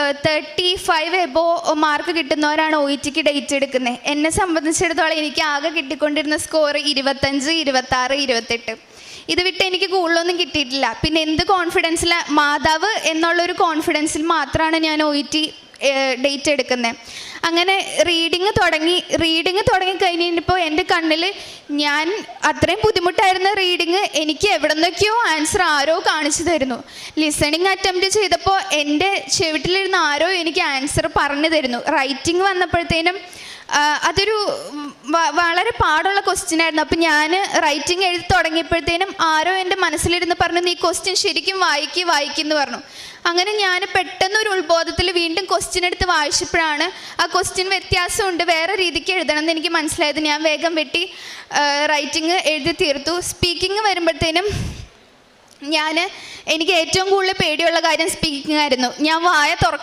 35 above mark കിട്ടുന്നവരാണ് O E ടിക്ക് date എടുക്കുന്നത്. എന്നെ സംബന്ധിച്ചിടത്തോളം എനിക്ക് ആകെ കിട്ടിക്കൊണ്ടിരുന്ന സ്കോർ 25, 26, 28. ഇത് വിട്ട് എനിക്ക് കൂടുതലൊന്നും കിട്ടിയിട്ടില്ല. പിന്നെ എന്ത് കോൺഫിഡൻസിലാണ്, മാതാവ് എന്നുള്ളൊരു കോൺഫിഡൻസിൽ മാത്രമാണ് ഞാൻ ഒ ഇ ടി ഡേറ്റ് എടുക്കുന്നത്. അങ്ങനെ റീഡിങ് തുടങ്ങിക്കഴിഞ്ഞപ്പോൾ എൻ്റെ കണ്ണിൽ ഞാൻ അത്രയും ബുദ്ധിമുട്ടായിരുന്ന റീഡിങ് എനിക്ക് എവിടെ നിന്നൊക്കെയോ ആൻസർ ആരോ കാണിച്ചു തരുന്നു. ലിസണിങ് അറ്റംപ്റ്റ് ചെയ്തപ്പോൾ എൻ്റെ ചെവിട്ടിലിരുന്ന് ആരോ എനിക്ക് ആൻസർ പറഞ്ഞു തരുന്നു. റൈറ്റിംഗ് വന്നപ്പോഴത്തേനും അതൊരു വളരെ പാടുള്ള ക്വസ്റ്റ്യൻ ആയിരുന്നു. അപ്പം ഞാൻ റൈറ്റിംഗ് എഴുതി തുടങ്ങിയപ്പോഴത്തേനും ആരോ എൻ്റെ മനസ്സിലിരുന്ന് പറഞ്ഞു, നീ ക്വസ്റ്റ്യൻ ശരിക്കും വായിക്കെന്ന് പറഞ്ഞു. അങ്ങനെ ഞാൻ പെട്ടെന്നൊരു ഉത്ബോധത്തിൽ വീണ്ടും ക്വസ്റ്റ്യൻ എടുത്ത് വായിച്ചപ്പോഴാണ് ആ ക്വസ്റ്റ്യൻ വ്യത്യാസമുണ്ട്, വേറെ രീതിക്ക് എഴുതണം എന്ന് എനിക്ക് മനസ്സിലായത്. ഞാൻ വേഗം വെട്ടി റൈറ്റിംഗ് എഴുതി തീർത്തു. സ്പീക്കിംഗ് വരുമ്പോഴത്തേനും എനിക്ക് ഏറ്റവും കൂടുതൽ പേടിയുള്ള കാര്യം സ്പീക്കിംഗ് ആയിരുന്നു. ഞാൻ വായ